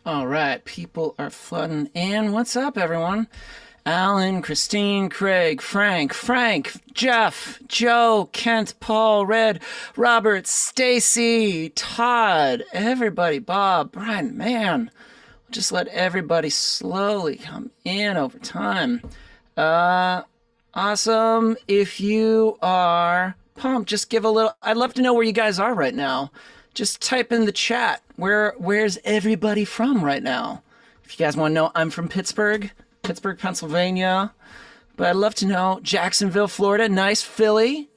All right, people are flooding in. What's up, everyone? Alan, Christine, Craig, Frank, Jeff, Joe, Kent, Paul, Red, Robert, Stacy, Todd, everybody, Bob, Brian, man. Just let everybody slowly come in over time. Uh, awesome. If you are pumped, just give a little. I'd love to know where you guys are right now. Just type in the chat. Where's everybody from right now? If you guys want to know, I'm from Pittsburgh, Pennsylvania. But I'd love to know Jacksonville, Florida, nice Philly,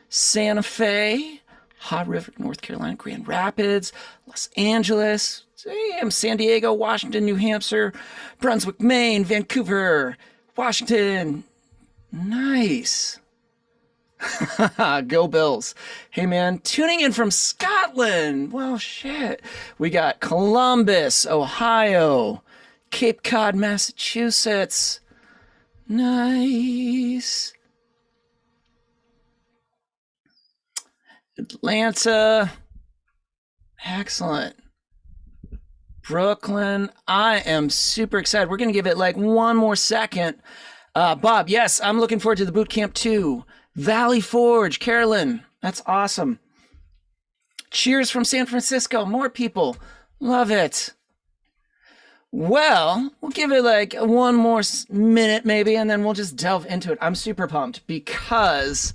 Santa Fe, Hot River, North Carolina, Grand Rapids, Los Angeles, San Diego, Washington, New Hampshire, Brunswick, Maine, Vancouver, Washington. Nice. Go Bills. Hey man, tuning in from Scotland. Well, shit. We got Columbus, Ohio, Cape Cod, Massachusetts. Nice. Atlanta. Excellent. Brooklyn. I am super excited. We're going to give it like one more second. Bob, yes, I'm looking forward to the boot camp too. Valley Forge, Carolyn. That's awesome. Cheers from San Francisco. More people. Love it. Well, we'll give it like one more minute maybe, and then we'll just delve into it. I'm super pumped because,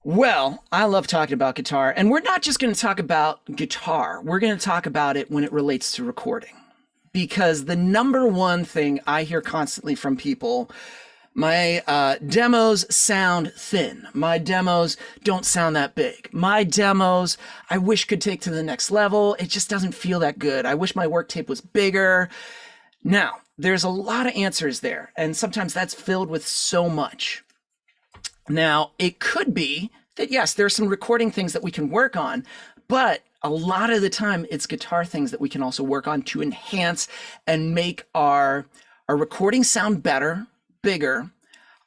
well, I love talking about guitar. And we're not just going to talk about guitar. We're going to talk about it when it relates to recording. Because the number one thing I hear constantly from people, my demos sound thin. My demos don't sound that big. My demos, I wish could take to the next level. It just doesn't feel that good. I wish my work tape was bigger. Now, there's a lot of answers there, and sometimes that's filled with so much. Now, it could be that, yes, there's some recording things that we can work on, but a lot of the time it's guitar things that we can also work on to enhance and make our recording sound better, bigger,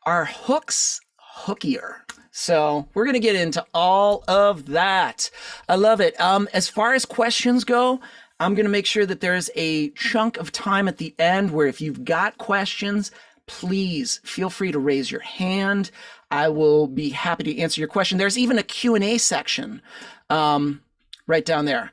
our hooks hookier. So we're going to get into all of that. I love it. As far as questions go, I'm going to make sure that there's a chunk of time at the end where if you've got questions, please feel free to raise your hand. I will be happy to answer your question. There's even a Q&A section right down there.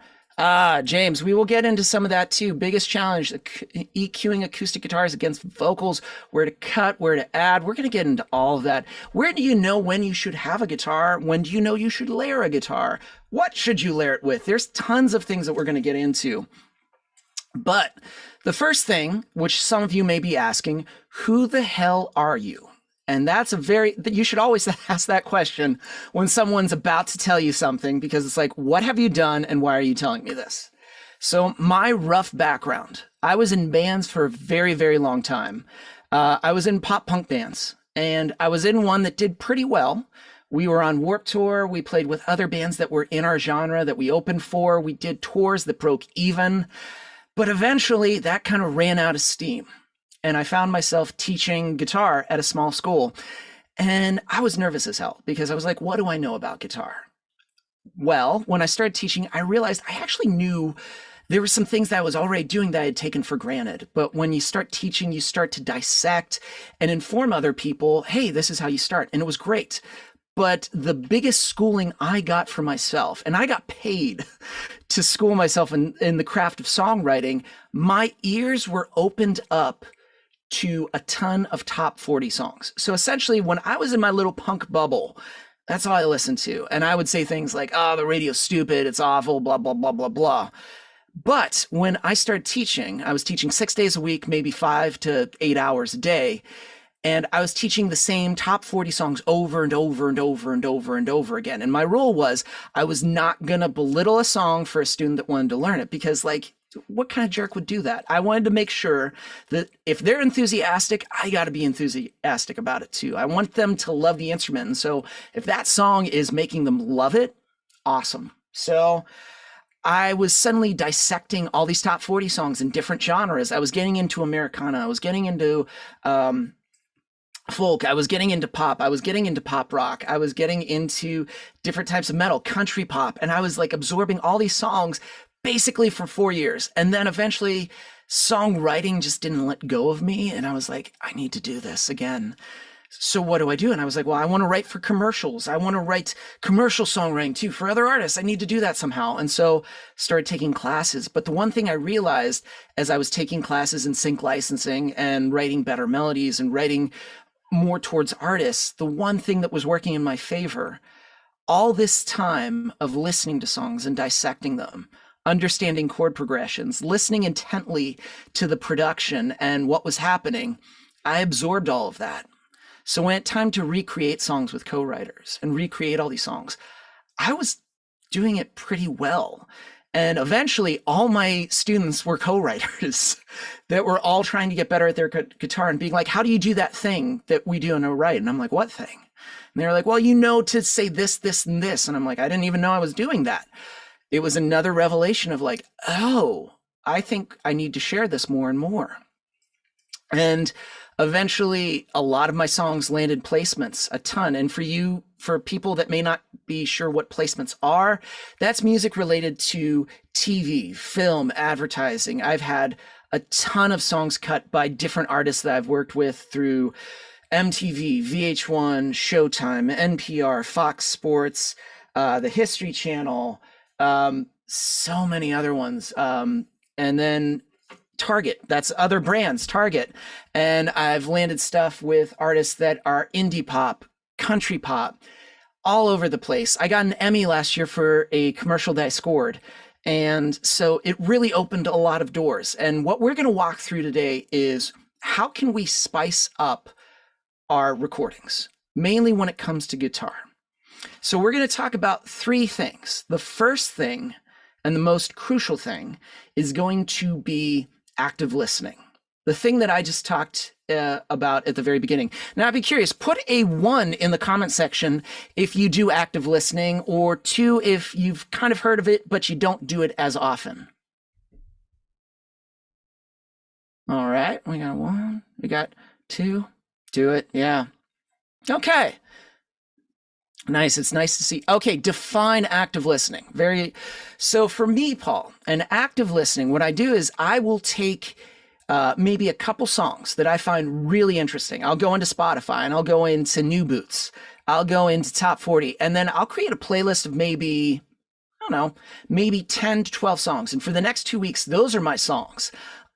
James, we will get into some of that too. Biggest challenge, EQing acoustic guitars against vocals, where to cut, where to add. We're going to get into all of that. Where do you know when you should have a guitar? When do you know you should layer a guitar? What should you layer it with? There's tons of things that we're going to get into. But the first thing, which some of you may be asking, who the hell are you? And that's you should always ask that question when someone's about to tell you something, because it's like, what have you done and why are you telling me this? So my rough background, I was in bands for a very, very long time. I was in pop punk bands, and I was in one that did pretty well. We were on Warped Tour. We played with other bands that were in our genre that we opened for. We did tours that broke even. But eventually that kind of ran out of steam. And I found myself teaching guitar at a small school. And I was nervous as hell because I was like, what do I know about guitar? Well, when I started teaching, I realized I actually knew there were some things that I was already doing that I had taken for granted. But when you start teaching, you start to dissect and inform other people, hey, this is how you start. And it was great. But the biggest schooling I got for myself, and I got paid to school myself in the craft of songwriting, my ears were opened up to a ton of top 40 songs. So essentially, when I was in my little punk bubble, that's all I listened to. And I would say things like, oh, the radio's stupid, it's awful, blah, blah, blah, blah, blah. But when I started teaching, I was teaching 6 days a week, maybe 5 to 8 hours a day. And I was teaching the same top 40 songs over and over and over and over and over again. And my rule was I was not going to belittle a song for a student that wanted to learn it, because like, what kind of jerk would do that? I wanted to make sure that if they're enthusiastic, I got to be enthusiastic about it too. I want them to love the instrument. And so if that song is making them love it, awesome. So I was suddenly dissecting all these top 40 songs in different genres. I was getting into Americana. I was getting into folk. I was getting into pop. I was getting into pop rock. I was getting into different types of metal, country pop. And I was like absorbing all these songs, basically for 4 years. And then eventually songwriting just didn't let go of me. And I was like, I need to do this again. So what do I do? And I was like, well, I want to write for commercials. I want to write commercial songwriting too for other artists. I need to do that somehow. And so started taking classes. But the one thing I realized as I was taking classes in sync licensing and writing better melodies and writing more towards artists, the one thing that was working in my favor, all this time of listening to songs and dissecting them, understanding chord progressions, listening intently to the production and what was happening, I absorbed all of that. So when it time to recreate songs with co-writers and recreate all these songs, I was doing it pretty well. And eventually all my students were co-writers that were all trying to get better at their guitar and being like, how do you do that thing that we do in a write? And I'm like, what thing? And they're like, well, you know, to say this, this, and this. And I'm like, I didn't even know I was doing that. It was another revelation of like, oh, I think I need to share this more and more. And eventually a lot of my songs landed placements, a ton. And for people that may not be sure what placements are, that's music related to TV, film, advertising. I've had a ton of songs cut by different artists that I've worked with through MTV, VH1, Showtime, NPR, Fox Sports, the History Channel, so many other ones. And then Target, that's other brands, Target. And I've landed stuff with artists that are indie pop, country pop, all over the place. I got an Emmy last year for a commercial that I scored. And so it really opened a lot of doors. And what we're going to walk through today is how can we spice up our recordings, mainly when it comes to guitar. So we're going to talk about 3 things. The first thing and the most crucial thing is going to be active listening. The thing that I just talked about at the very beginning. Now I'd be curious, put a 1 in the comment section if you do active listening, or 2 if you've kind of heard of it, but you don't do it as often. All right, we got 1, we got 2, do it, yeah. Okay. Nice. It's nice to see. Okay. Define active listening. So for me, Paul, an active listening, what I do is I will take maybe a couple songs that I find really interesting. I'll go into Spotify and I'll go into New Boots. I'll go into Top 40, and then I'll create a playlist of maybe, I don't know, maybe 10 to 12 songs. And for the next 2 weeks, those are my songs.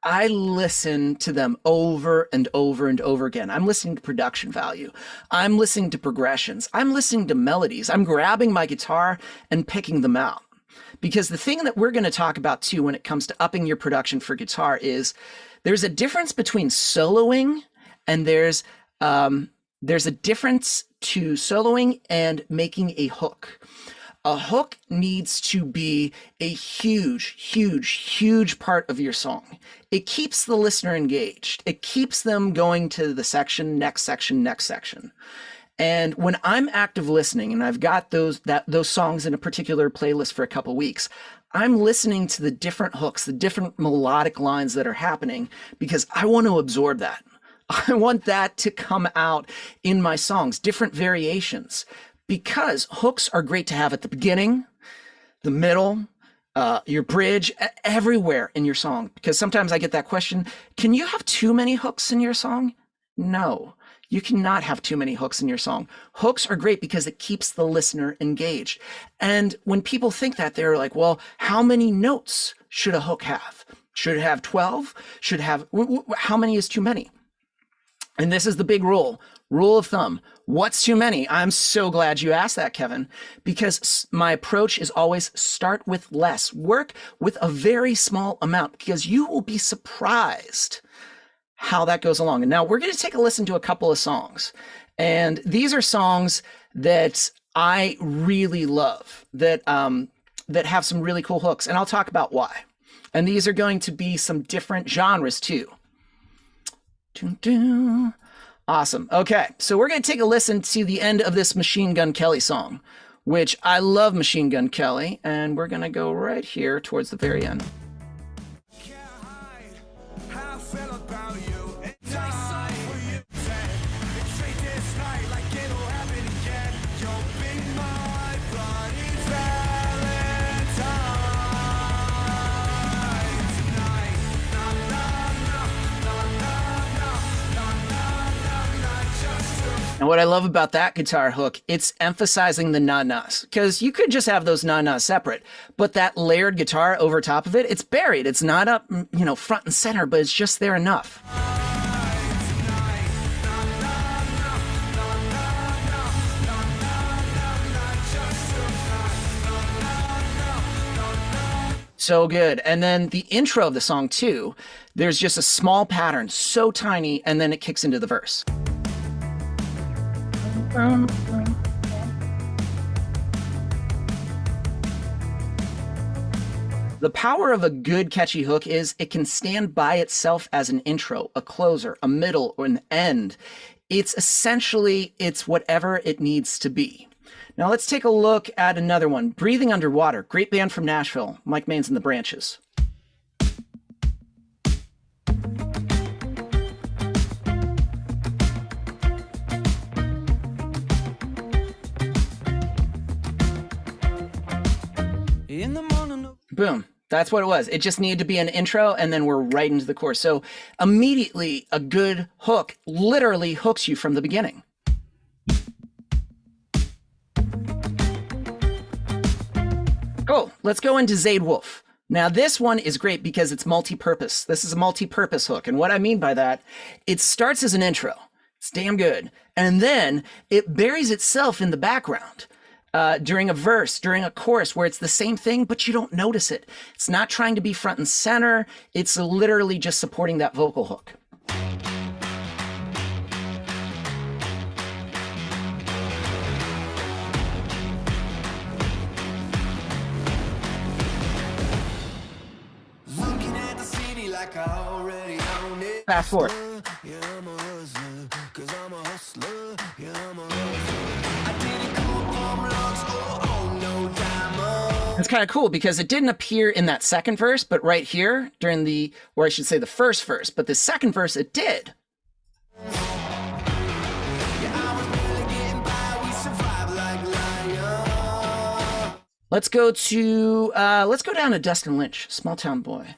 I listen to them over and over and over again. I'm listening to production value. I'm listening to progressions. I'm listening to melodies. I'm grabbing my guitar and picking them out. Because the thing that we're going to talk about too when it comes to upping your production for guitar is there's a difference between soloing and there's a difference to soloing and making a hook. A hook needs to be a huge, huge, huge part of your song. It keeps the listener engaged. It keeps them going to the section, next section, next section. And when I'm active listening and I've got those songs in a particular playlist for a couple weeks, I'm listening to the different hooks, the different melodic lines that are happening because I want to absorb that. I want that to come out in my songs, different variations. Because hooks are great to have at the beginning, the middle, your bridge, everywhere in your song. Because sometimes I get that question, can you have too many hooks in your song? No, you cannot have too many hooks in your song. Hooks are great because it keeps the listener engaged. And when people think that, they're like, well, how many notes should a hook have? Should it have 12? How many is too many? And this is the big rule of thumb. What's too many? I'm so glad you asked that, Kevin, because my approach is always start with less. Work with a very small amount because you will be surprised how that goes along. And now we're going to take a listen to a couple of songs. And these are songs that I really love that have some really cool hooks. And I'll talk about why. And these are going to be some different genres too. Awesome. Okay, so we're going to take a listen to the end of this Machine Gun Kelly song, which I love Machine Gun Kelly, and we're going to go right here towards the very end. And what I love about that guitar hook, it's emphasizing the na-nas, because you could just have those na-nas separate, but that layered guitar over top of it, it's buried. It's not up, front and center, but it's just there enough. So good. And then the intro of the song too, there's just a small pattern, so tiny, and then it kicks into the verse. The power of a good catchy hook is it can stand by itself as an intro, a closer, a middle, or an end. It's whatever it needs to be. Now let's take a look at another one. Breathing Underwater, great band from Nashville, Mike Meiers and the Branches. Boom. That's what it was. It just needed to be an intro, and then we're right into the chorus. So immediately, a good hook literally hooks you from the beginning. Cool. Let's go into Zayd Wolf. Now, this one is great because it's multi-purpose. This is a multi-purpose hook. And what I mean by that, it starts as an intro. It's damn good. And then it buries itself in the background. During a verse, during a chorus, where it's the same thing, but you don't notice it. It's not trying to be front and center. It's literally just supporting that vocal hook. Fast forward. It's kind of cool because it didn't appear in that second verse, but right here during the first verse, but the second verse it did. Let's go down to Dustin Lynch, Small Town Boy.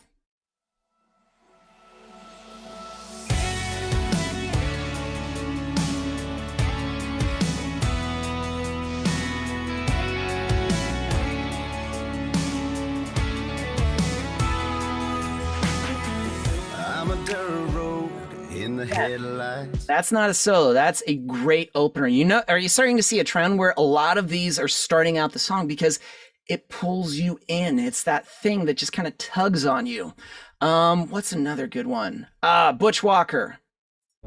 That's not a solo. That's a great opener. Are you starting to see a trend where a lot of these are starting out the song because it pulls you in? It's that thing that just kind of tugs on you. What's another good one? Butch Walker.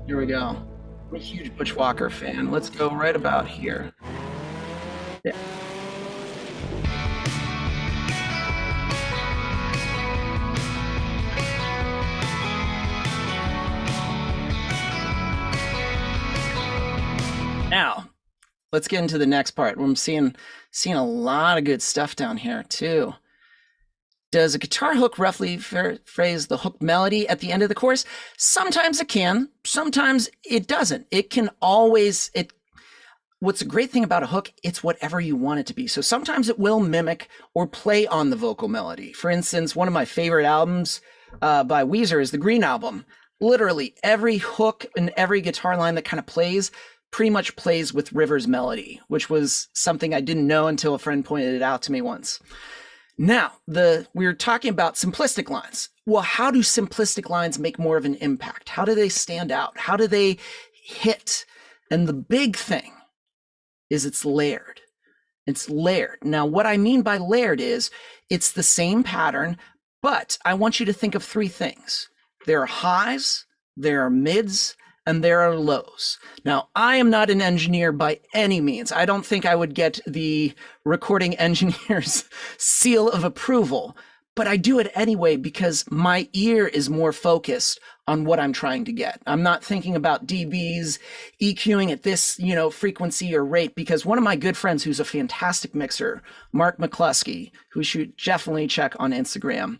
Here we go. I'm a huge Butch Walker fan. Let's go right about here. Yeah. Now, let's get into the next part. I'm seeing a lot of good stuff down here too. Does a guitar hook roughly phrase the hook melody at the end of the chorus? Sometimes it can, sometimes it doesn't. It can always, what's a great thing about a hook, it's whatever you want it to be. So sometimes it will mimic or play on the vocal melody. For instance, one of my favorite albums by Weezer is the Green Album. Literally every hook and every guitar line that kind of plays pretty much plays with Rivers' melody, which was something I didn't know until a friend pointed it out to me once. Now, we were talking about simplistic lines. Well, how do simplistic lines make more of an impact? How do they stand out? How do they hit? And the big thing is it's layered. It's layered. Now, what I mean by layered is it's the same pattern, but I want you to think of three things. There are highs, there are mids, and there are lows. Now, I am not an engineer by any means. I don't think I would get the recording engineer's seal of approval, but I do it anyway because my ear is more focused on what I'm trying to get. I'm not thinking about dBs, EQing at this, frequency or rate, because one of my good friends who's a fantastic mixer, Mark McCluskey, who you should definitely check on Instagram.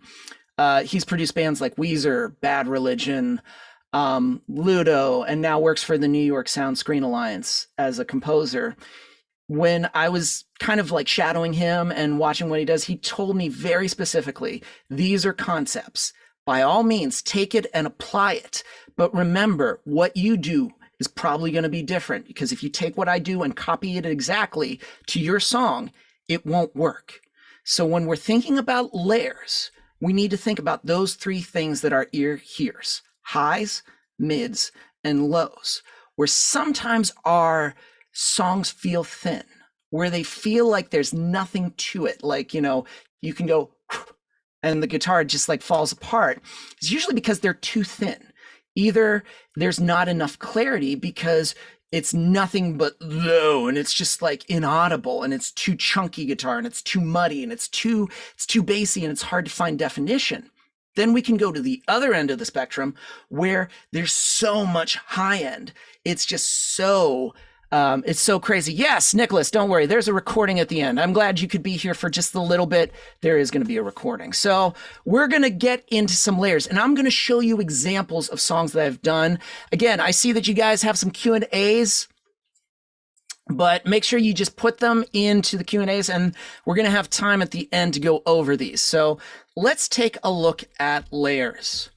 He's produced bands like Weezer, Bad Religion, Ludo, and now works for the New York Sound Screen Alliance as a composer. When I was kind of like shadowing him and watching what he does, he told me very specifically, these are concepts. By all means, take it and apply it. But remember, what you do is probably going to be different, because if you take what I do and copy it exactly to your song, it won't work. So when we're thinking about layers, we need to think about those three things that our ear hears: highs, mids, and lows, where sometimes our songs feel thin, where they feel like there's nothing to it. Like, you can go and the guitar just like falls apart. It's usually because they're too thin. Either there's not enough clarity because it's nothing but low and it's just like inaudible, and it's too chunky guitar, and it's too muddy, and it's too bassy, and it's hard to find definition. Then we can go to the other end of the spectrum where there's so much high end. It's just so it's so crazy. Yes, Nicholas, don't worry. There's a recording at the end. I'm glad you could be here for just a little bit. There is going to be a recording. So we're going to get into some layers, and I'm going to show you examples of songs that I've done. Again, I see that you guys have some Q&As, but make sure you just put them into the Q&As, and we're going to have time at the end to go over these. So let's take a look at layers.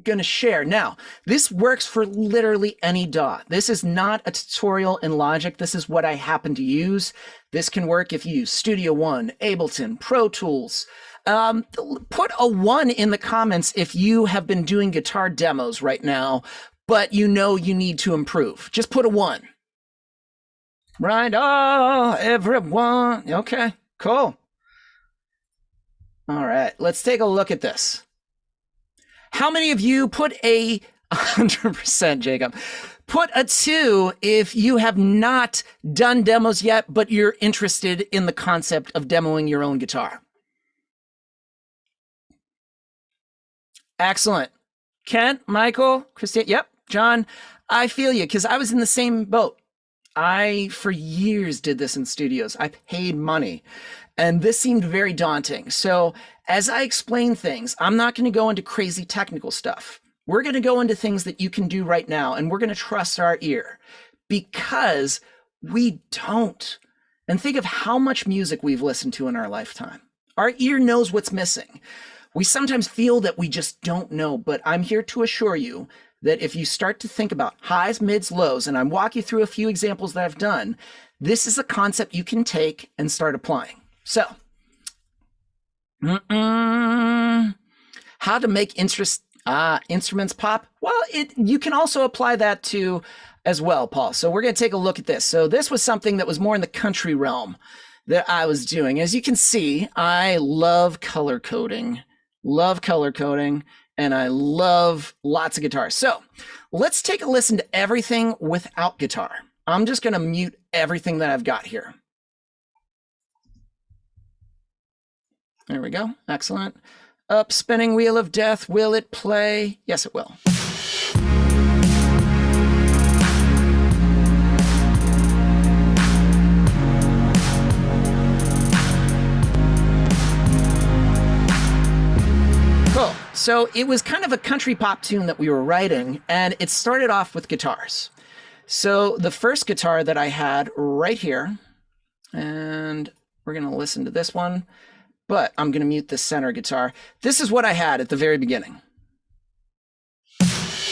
Going to share. Now, this works for literally any DAW. This is not a tutorial in Logic. This is what I happen to use. This can work if you use Studio One, Ableton, Pro Tools. Put a 1 in the comments if you have been doing guitar demos right now, but you need to improve. Just put a 1. Right? Oh, everyone. Okay, cool. All right, let's take a look at this. How many of you put a 100%, Jacob? Put a 2 if you have not done demos yet, but you're interested in the concept of demoing your own guitar. Excellent. Kent, Michael, Christine, yep, John, I feel you, because I was in the same boat. I, for years, did this in studios. I paid money, and this seemed very daunting. So as I explain things, I'm not going to go into crazy technical stuff. We're going to go into things that you can do right now, and we're going to trust our ear, because we don't. And think of how much music we've listened to in our lifetime. Our ear knows what's missing. We sometimes feel that we just don't know, but I'm here to assure you that if you start to think about highs, mids, lows, and I'm walking you through a few examples that I've done, this is a concept you can take and start applying. So, how to make instruments pop? Well, you can also apply that to as well, Paul. So we're going to take a look at this. So this was something that was more in the country realm that I was doing. As you can see, I love color coding, and I love lots of guitars. So let's take a listen to everything without guitar. I'm just going to mute everything that I've got here. There we go. Excellent. Up, spinning wheel of death. Will it play? Yes, it will. Cool. So it was kind of a country pop tune that we were writing, and it started off with guitars. So the first guitar that I had right here, and we're going to listen to this one, but I'm going to mute the center guitar. This is what I had at the very beginning.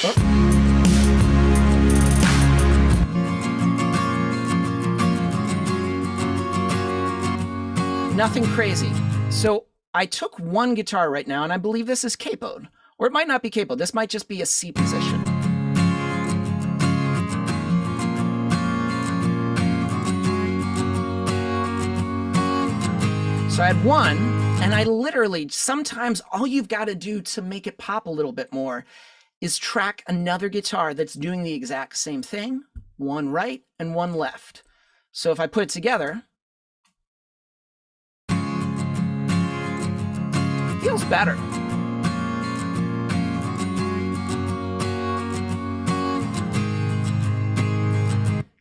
Oh. Nothing crazy. So I took one guitar right now, and I believe this is capoed, or it might not be capoed. This might just be a C position. So I had one, and I literally, sometimes all you've got to do to make it pop a little bit more is track another guitar that's doing the exact same thing, one right and one left. So if I put it together, it feels better.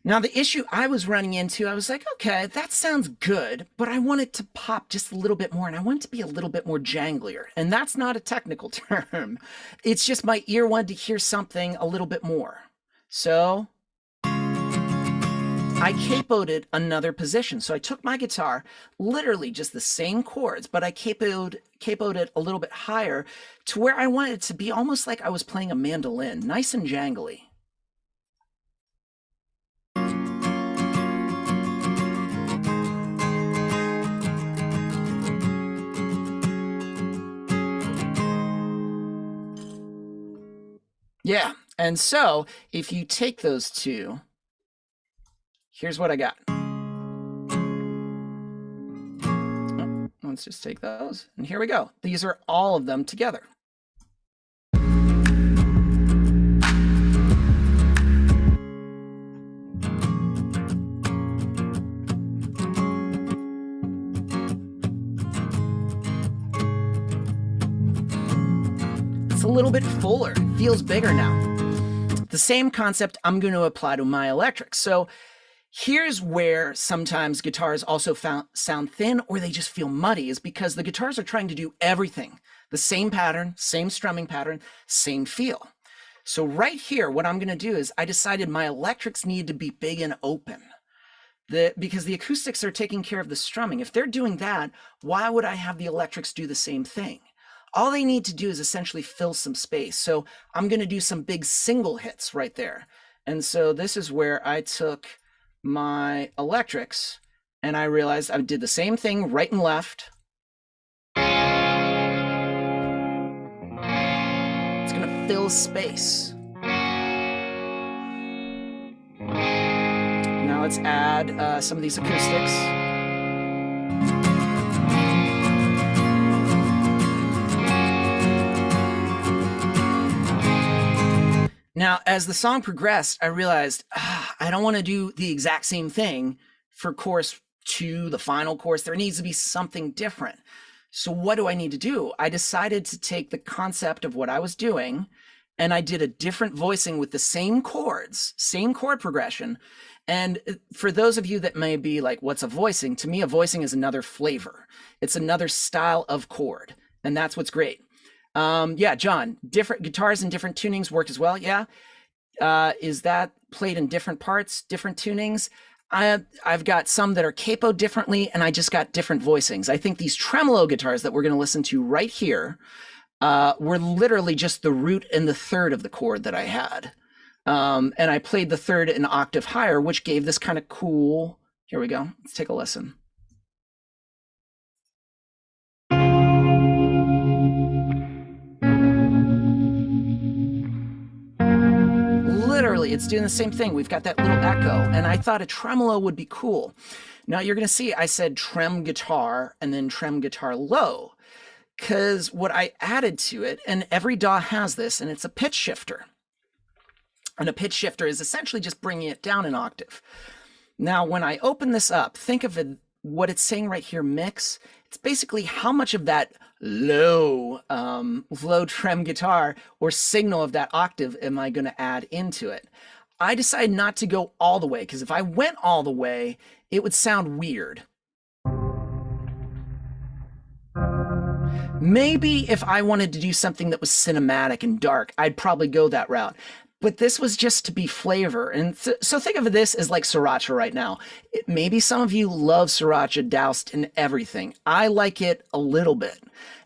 Now, the issue I was running into, I was like, okay, that sounds good, but I want it to pop just a little bit more, and I want it to be a little bit more janglier. And that's not a technical term. It's just my ear wanted to hear something a little bit more. So I capoed it another position. So I took my guitar, literally just the same chords, but I capoed it a little bit higher to where I wanted it to be almost like I was playing a mandolin, nice and jangly. Yeah. And so if you take those two, here's what I got. Oh, let's just take those. And here we go. These are all of them together. It's a little bit fuller, feels bigger now. The same concept I'm going to apply to my electric. So here's where sometimes guitars also sound thin or they just feel muddy, is because the guitars are trying to do everything. The same pattern, same strumming pattern, same feel. So right here, what I'm going to do is I decided my electrics need to be big and open. Because the acoustics are taking care of the strumming. If they're doing that, why would I have the electrics do the same thing? All they need to do is essentially fill some space. So I'm going to do some big single hits right there. And so this is where I took my electrics and I realized I did the same thing right and left. It's going to fill space. Now let's add some of these acoustics. Now, as the song progressed, I realized I don't want to do the exact same thing for chorus 2, the final chorus. There needs to be something different. So what do I need to do? I decided to take the concept of what I was doing, and I did a different voicing with the same chords, same chord progression. And for those of you that may be like, what's a voicing? To me, a voicing is another flavor. It's another style of chord, and that's what's great. Yeah, John, different guitars and different tunings work as well. Yeah. Is that played in different parts, different tunings? I've got some that are capoed differently, and I just got different voicings. I think these tremolo guitars that we're going to listen to right here were literally just the root and the third of the chord that I had. And I played the third an octave higher, which gave this kind of cool, here we go. Let's take a listen. Literally, it's doing the same thing. We've got that little echo, and I thought a tremolo would be cool. Now you're going to see I said trem guitar and then trem guitar low, because what I added to it, and every DAW has this, and it's a pitch shifter. And a pitch shifter is essentially just bringing it down an octave. Now, when I open this up, think of it, what it's saying right here, mix. It's basically how much of that low trem guitar or signal of that octave am I going to add into it. I decided not to go all the way, because if I went all the way, it would sound weird. Maybe if I wanted to do something that was cinematic and dark, I'd probably go that route. But this was just to be flavor. And so think of this as like sriracha right now. Maybe some of you love sriracha doused in everything. I like it a little bit.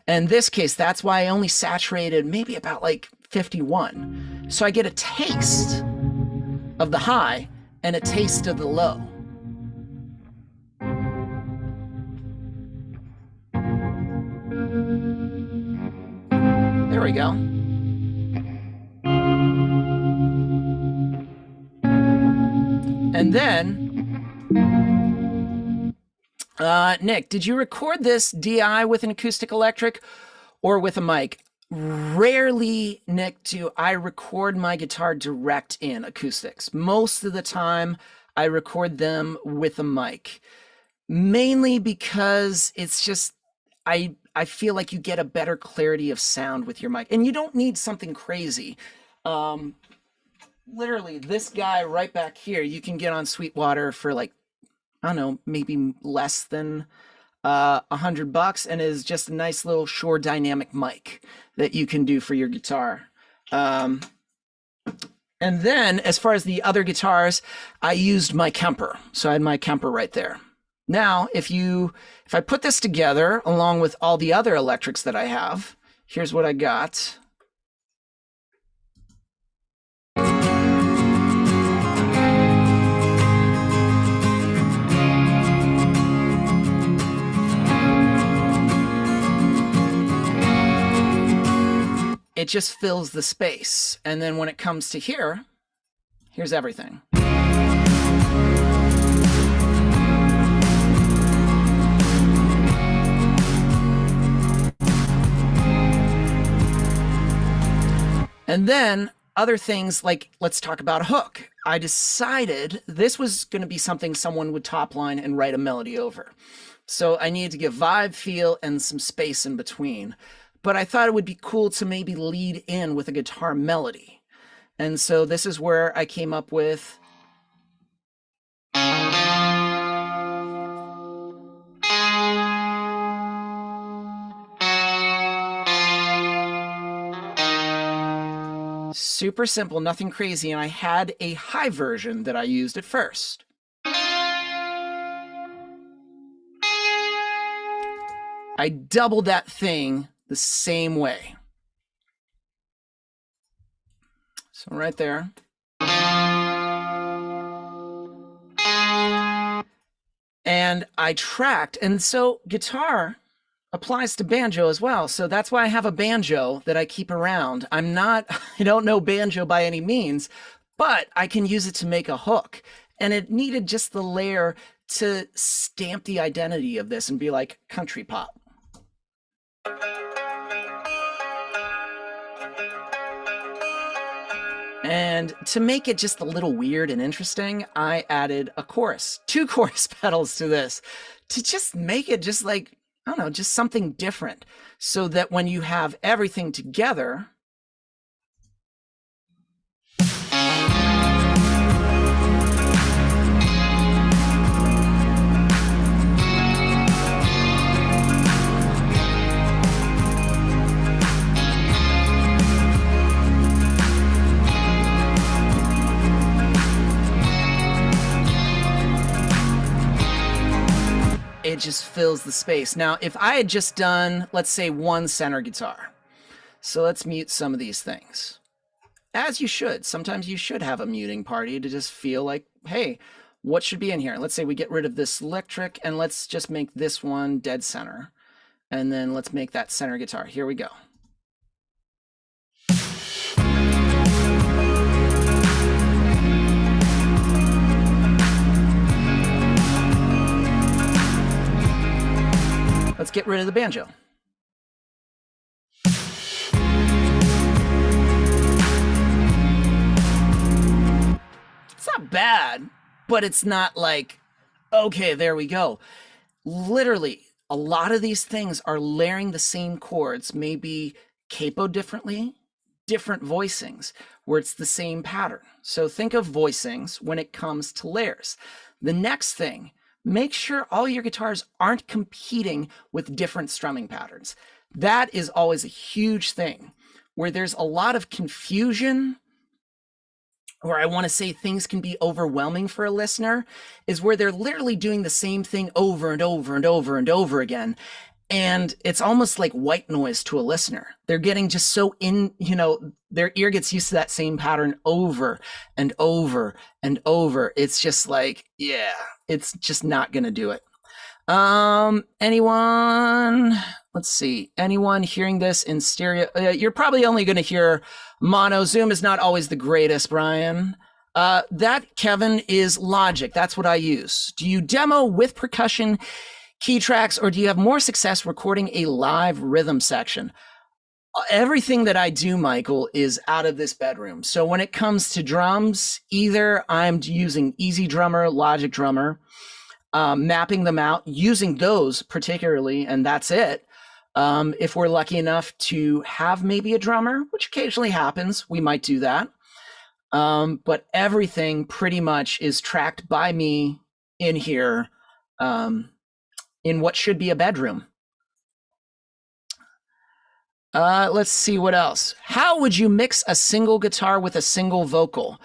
And in this case, that's why I only saturated maybe about like 51. So I get a taste of the high and a taste of the low. There we go. And then, Nick, did you record this DI with an acoustic electric or with a mic? Rarely, Nick, do I record my guitar direct in acoustics. Most of the time, I record them with a mic. Mainly because it's just, I feel like you get a better clarity of sound with your mic. And you don't need something crazy. Literally, this guy right back here, you can get on Sweetwater for like, I don't know, maybe less than $100, and is just a nice little Shure dynamic mic that you can do for your guitar. And then as far as the other guitars, I used my Kemper. So I had my Kemper right there. Now, if I put this together along with all the other electrics that I have, here's what I got. it just fills the space. And then when it comes to here, here's everything. And then other things like, let's talk about a hook. I decided this was going to be something someone would top line and write a melody over. So I needed to give vibe, feel, and some space in between. But I thought it would be cool to maybe lead in with a guitar melody. And so this is where I came up with super simple, nothing crazy, and I had a high version that I used at first. I doubled that thing the same way. So right there. And I tracked, and so guitar applies to banjo as well. So that's why I have a banjo that I keep around. I don't know banjo by any means, but I can use it to make a hook. And it needed just the layer to stamp the identity of this and be like country pop. And to make it just a little weird and interesting, I added a chorus, 2 chorus pedals to this to just make it just like, I don't know, just something different so that when you have everything together, it just fills the space. Now, if I had just done, let's say, one center guitar. So let's mute some of these things. As you should. Sometimes you should have a muting party to just feel like, hey, what should be in here? Let's say we get rid of this electric and let's just make this one dead center. And then let's make that center guitar. Here we go. Let's get rid of the banjo. It's not bad, but it's not like, okay, there we go. Literally, a lot of these things are layering the same chords, maybe capo differently, different voicings, where it's the same pattern. So think of voicings when it comes to layers. The next thing, make sure all your guitars aren't competing with different strumming patterns. That is always a huge thing. Where there's a lot of confusion, or I want to say things can be overwhelming for a listener, is where they're literally doing the same thing over and over and over and over again. And it's almost like white noise to a listener. They're getting just so their ear gets used to that same pattern over and over and over. It's just like, yeah, it's just not going to do it. Anyone, let's see, anyone hearing this in stereo? You're probably only going to hear mono. Zoom is not always the greatest, Brian. That, Kevin, is Logic. That's what I use. Do you demo with percussion key tracks, or do you have more success recording a live rhythm section? Everything that I do, Michael, is out of this bedroom. So when it comes to drums, either I'm using Easy Drummer, Logic Drummer, mapping them out, using those particularly, and that's it. If we're lucky enough to have maybe a drummer, which occasionally happens, we might do that. But everything pretty much is tracked by me in here, in what should be a bedroom. Let's see what else. How would you mix a single guitar with a single vocal?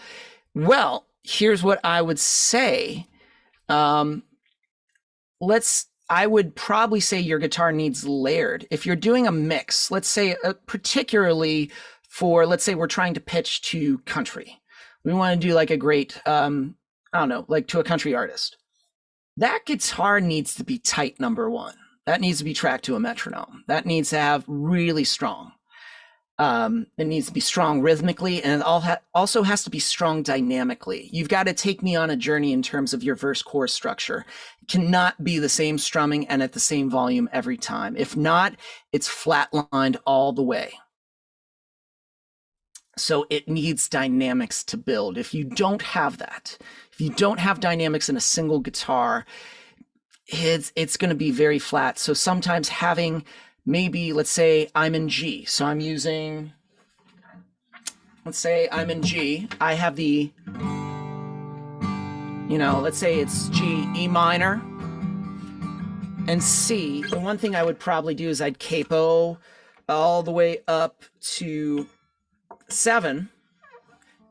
Well, here's what I would say. I would probably say your guitar needs layered. If you're doing a mix, let's say particularly for, let's say we're trying to pitch to country. We want to do like a great, I don't know, like to a country artist. That guitar needs to be tight, number one. That needs to be tracked to a metronome. That needs to have really strong. It needs to be strong rhythmically, and it also has to be strong dynamically. You've got to take me on a journey in terms of your verse chorus structure. It cannot be the same strumming and at the same volume every time. If not, it's flatlined all the way. So it needs dynamics to build. If you don't have that, if you don't have dynamics in a single guitar, it's going to be very flat. So sometimes having maybe, let's say I'm in G. So I'm using, let's say I'm in G. I have the, let's say it's G, E minor, and C. The one thing I would probably do is I'd capo all the way up to 7,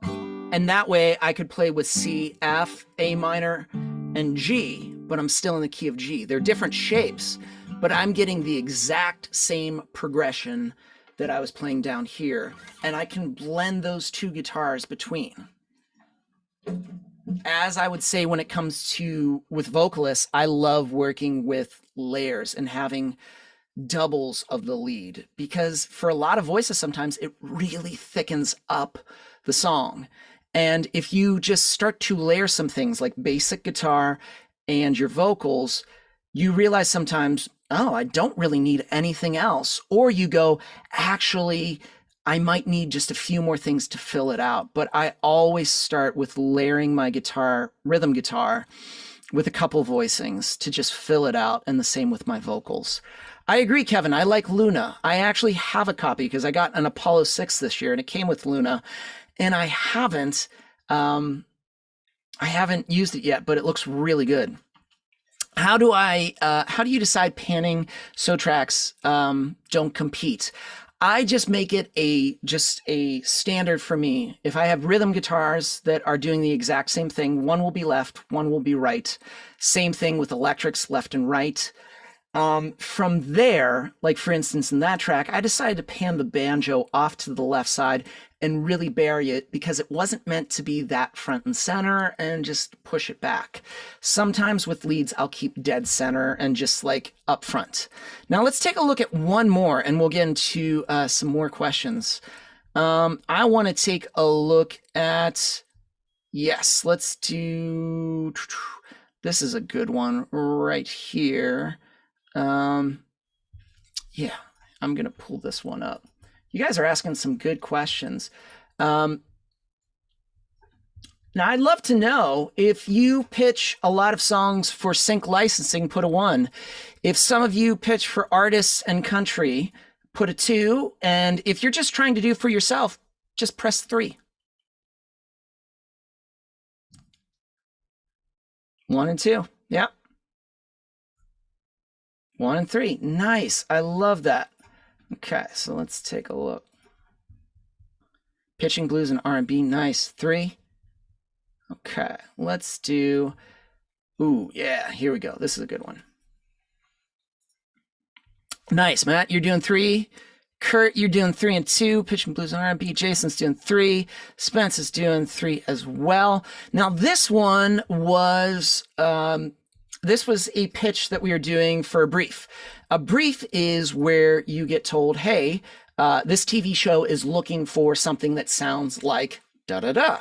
and that way I could play with C, F, A minor, and G, but I'm still in the key of G. They're different shapes, but I'm getting the exact same progression that I was playing down here, and I can blend those two guitars between. As I would say when it comes to with vocalists, I love working with layers and having doubles of the lead, because for a lot of voices sometimes it really thickens up the song. And if you just start to layer some things like basic guitar and your vocals, you realize sometimes, oh, I don't really need anything else. Or you go, actually, I might need just a few more things to fill it out. But I always start with layering my guitar, rhythm guitar, with a couple voicings to just fill it out, and the same with my vocals. I agree, Kevin. I like Luna. I actually have a copy because I got an Apollo 6 this year and it came with Luna, and I haven't used it yet, but it looks really good. How do you decide panning so tracks don't compete? I just make it just a standard for me. If I have rhythm guitars that are doing the exact same thing, one will be left, one will be right. Same thing with electrics, left and right. From there, like for instance, in that track, I decided to pan the banjo off to the left side and really bury it because it wasn't meant to be that front and center, and just push it back. Sometimes with leads, I'll keep dead center and just like up front. Now let's take a look at one more and we'll get into some more questions. I want to take a look at, yes, let's do, this is a good one right here. Yeah, I'm going to pull this one up. You guys are asking some good questions. Now, I'd love to know if you pitch a lot of songs for sync licensing, put a 1. If some of you pitch for artists and country, put a 2. And if you're just trying to do for yourself, just press 3. 1 and 2. Yeah. 1 and 3. Nice. I love that. Okay, so let's take a look. Pitching blues and R&B. Nice. 3. Okay, let's do, ooh, yeah, here we go. This is a good one. Nice, Matt. You're doing 3. Kurt, you're doing 3 and 2. Pitching blues and R&B. Jason's doing 3. Spence is doing 3 as well. Now, this one was... this was a pitch that we were doing for a brief. A brief is where you get told, hey, this TV show is looking for something that sounds like da-da-da.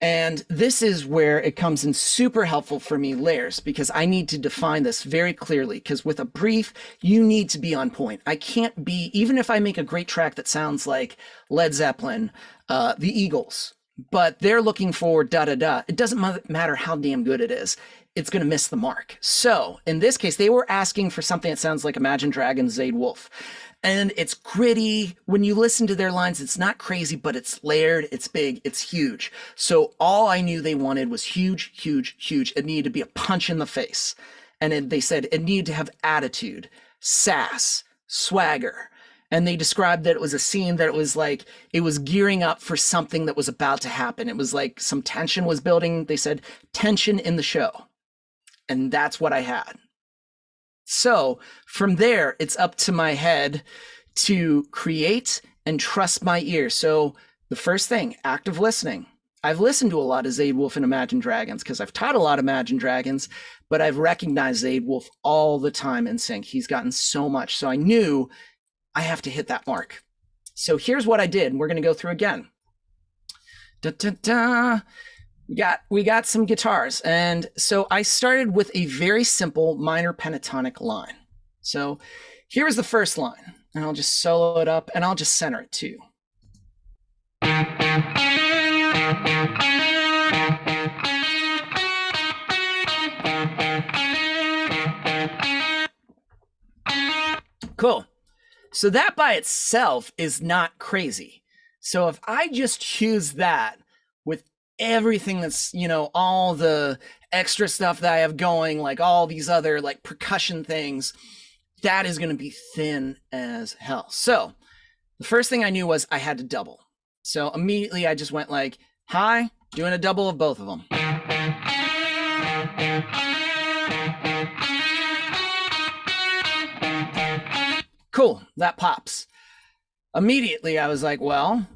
And this is where it comes in super helpful for me, layers, because I need to define this very clearly, because with a brief, you need to be on point. I can't be, even if I make a great track that sounds like Led Zeppelin, the Eagles, but they're looking for da-da-da, it doesn't matter how damn good it is. It's going to miss the mark. So in this case, they were asking for something that sounds like Imagine Dragons' Zayd Wolf. And it's gritty. When you listen to their lines, it's not crazy, but it's layered, it's big, it's huge. So all I knew they wanted was huge, huge, huge. It needed to be a punch in the face. And they said it needed to have attitude, sass, swagger. And they described that it was a scene that it was like, it was gearing up for something that was about to happen. It was like some tension was building. They said tension in the show. And that's what I had. So from there, it's up to my head to create and trust my ear. So the first thing, active listening. I've listened to a lot of Zayd Wolf and Imagine Dragons because I've taught a lot of Imagine Dragons, but I've recognized Zayd Wolf all the time in sync. He's gotten so much. So I knew I have to hit that mark. So here's what I did. We're going to go through again. Da, da, da. We got some guitars. And so I started with a very simple minor pentatonic line. So here is the first line. And I'll just solo it up, and I'll just center it too. Cool. So that by itself is not crazy. So if I just use that with everything that's, all the extra stuff that I have going, like all these other like percussion things, that is going to be thin as hell. So the first thing I knew was I had to double. So immediately I just went like, hi, doing a double of both of them. Cool, that pops. Immediately I was like, well,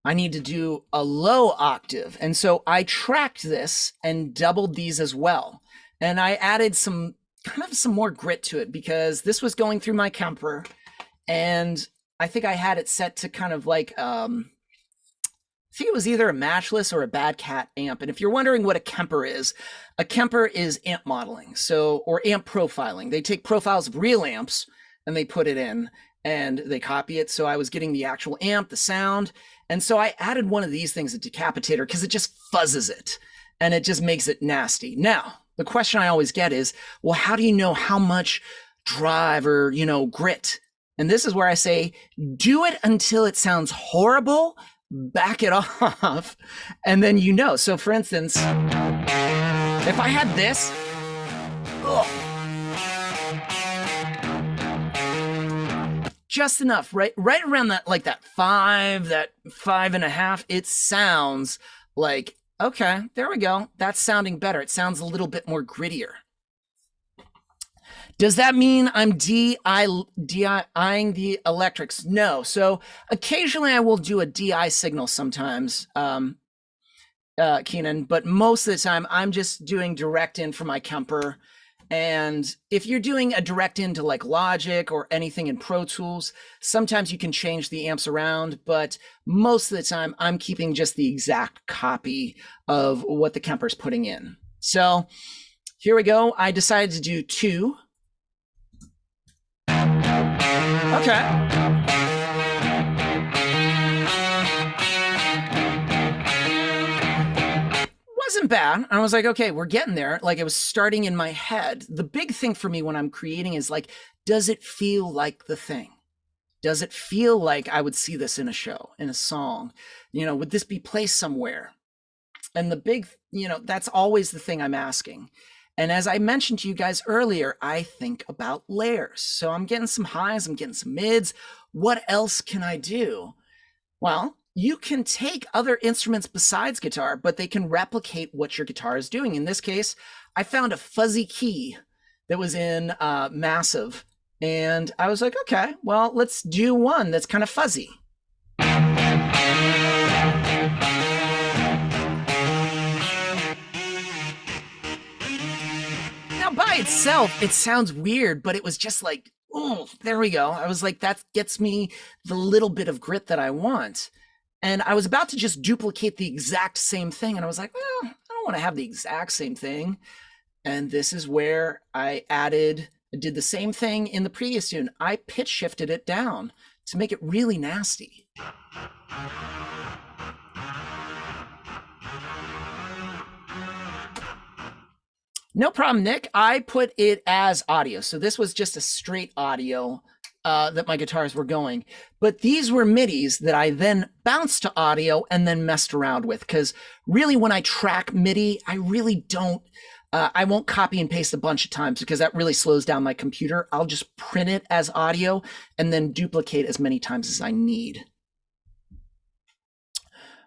I need to do a low octave. And so I tracked this and doubled these as well. And I added some more grit to it because this was going through my Kemper, and I think I had it set to kind of like, I think it was either a matchless or a Bad Cat amp. And if you're wondering what a Kemper is amp modeling, or amp profiling. They take profiles of real amps and they put it in and they copy it. So I was getting the actual amp, the sound. And so I added one of these things, a decapitator, because it just fuzzes it and it just makes it nasty. Now, the question I always get is, well, how do you know how much drive or, grit? And this is where I say, do it until it sounds horrible, back it off, and then So for instance, if I had this, just enough, right around that, like that 5.5, it sounds like, okay, there we go. That's sounding better. It sounds a little bit more grittier. Does that mean I'm DIing the electrics? No. So occasionally I will do a DI signal sometimes, Keenan, but most of the time I'm just doing direct in for my Kemper. And if you're doing a direct into like Logic or anything in Pro Tools, sometimes you can change the amps around, but most of the time I'm keeping just the exact copy of what the Kemper's putting in. So here we go. I decided to do 2. Okay. Wasn't bad. I was like, okay, we're getting there. Like, it was starting in my head. The big thing for me when I'm creating is like, does it feel like the thing? Does it feel like I would see this in a show, in a song? Would this be placed somewhere? And the big, that's always the thing I'm asking. And as I mentioned to you guys earlier, I think about layers. So I'm getting some highs, I'm getting some mids. What else can I do? Well, you can take other instruments besides guitar, but they can replicate what your guitar is doing. In this case, I found a fuzzy key that was in Massive. And I was like, okay, well, let's do one that's kind of fuzzy. Now, by itself, it sounds weird, but it was just like, oh, there we go. I was like, that gets me the little bit of grit that I want. And I was about to just duplicate the exact same thing. And I was like, well, I don't want to have the exact same thing. And this is where I did the same thing in the previous tune. I pitch shifted it down to make it really nasty. No problem, Nick. I put it as audio. So this was just a straight audio that my guitars were going. But these were MIDIs that I then bounced to audio and then messed around with. Because really, when I track MIDI, I really don't, I won't copy and paste a bunch of times because that really slows down my computer. I'll just print it as audio and then duplicate as many times as I need.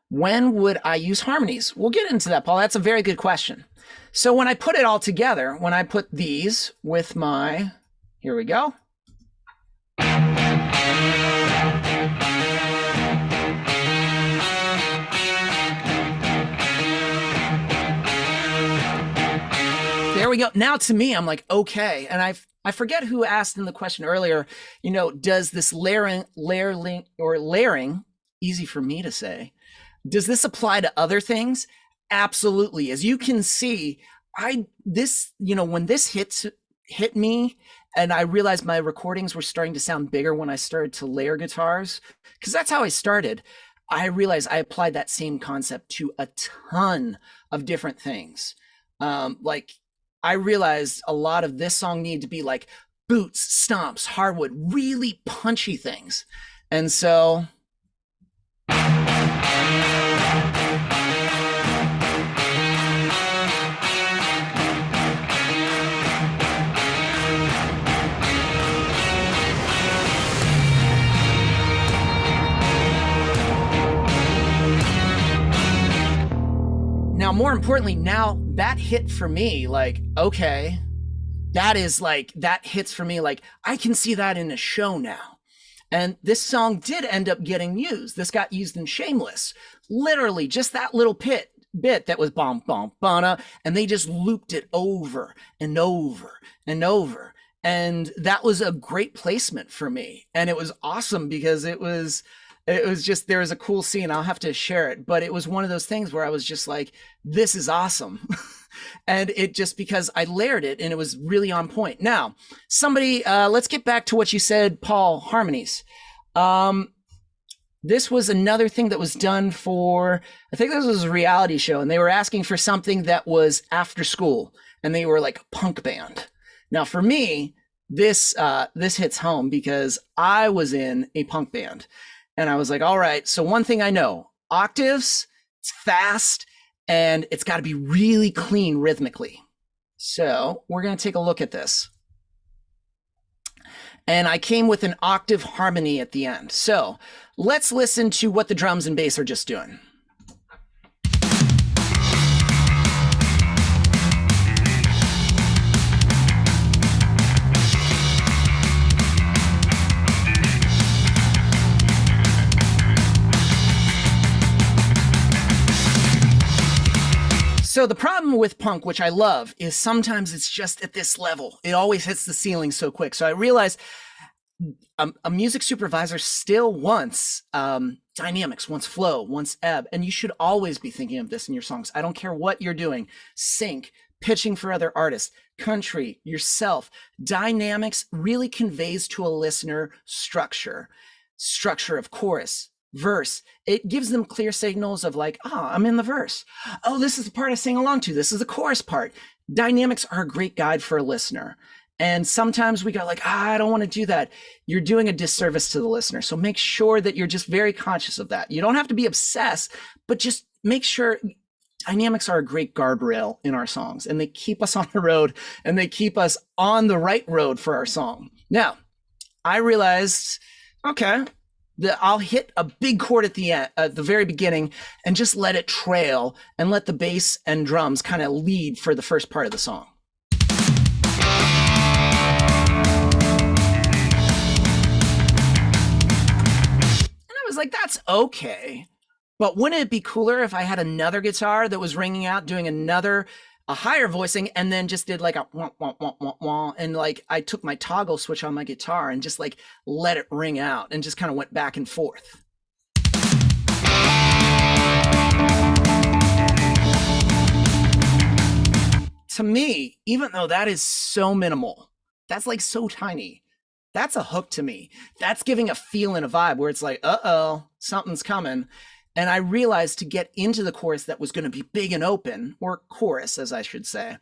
When would I use harmonies? We'll get into that, Paul. That's a very good question. So when I put it all together, when I put these with my, here we go. There we go. Now to me, I'm like, okay. And I forget who asked in the question earlier, does this layering, easy for me to say, does this apply to other things? Absolutely. As you can see, when this hit me, and I realized my recordings were starting to sound bigger when I started to layer guitars, because that's how I started. I realized I applied that same concept to a ton of different things. Like I realized a lot of this song needed to be like boots, stomps, hardwood, really punchy things. And so now, more importantly, now that hit for me, like, okay, that hits for me. Like, I can see that in a show now. And this song did end up getting used. This got used in Shameless. Literally, just that little bit that was bom, bom, bana, and they just looped it over and over and over. And that was a great placement for me. And it was awesome because it was just, there was a cool scene. I'll have to share it, but it was one of those things where I was just like, this is awesome. And it just, because I layered it and it was really on point. Now, somebody, let's get back to what you said, Paul, harmonies. This was another thing that was done for, I think this was a reality show, and they were asking for something that was after school, and they were like a punk band. Now for me, this hits home because I was in a punk band. And I was like, all right, so one thing I know, octaves, it's fast, and it's got to be really clean rhythmically. So we're going to take a look at this. And I came with an octave harmony at the end. So let's listen to what the drums and bass are just doing. So the problem with punk, which I love, is sometimes it's just at this level. It always hits the ceiling so quick. So I realized a music supervisor still wants dynamics, wants flow, wants ebb. And you should always be thinking of this in your songs. I don't care what you're doing. Sync, pitching for other artists, country, yourself. Dynamics really conveys to a listener structure of chorus, verse. It gives them clear signals of like, I'm in the verse. Oh, this is the part I sing along to. This is the chorus part. Dynamics are a great guide for a listener. And sometimes we go like, I don't want to do that. You're doing a disservice to the listener. So make sure that you're just very conscious of that. You don't have to be obsessed, but just make sure dynamics are a great guardrail in our songs, and they keep us on the road, and they keep us on the right road for our song. Now, I realized, okay, I'll hit a big chord at the end, at the very beginning, and just let it trail and let the bass and drums kind of lead for the first part of the song. And I was like, that's okay. But wouldn't it be cooler if I had another guitar that was ringing out, doing a higher voicing, and then just did like a wah, wah, wah, wah, wah, and like I took my toggle switch on my guitar and just like let it ring out and just kind of went back and forth. To me, even though that is so minimal, that's like so tiny, that's a hook to me. That's giving a feel and a vibe where it's like, uh-oh, something's coming. And I realized to get into the chorus that was going to be big and open, or chorus, as I should say,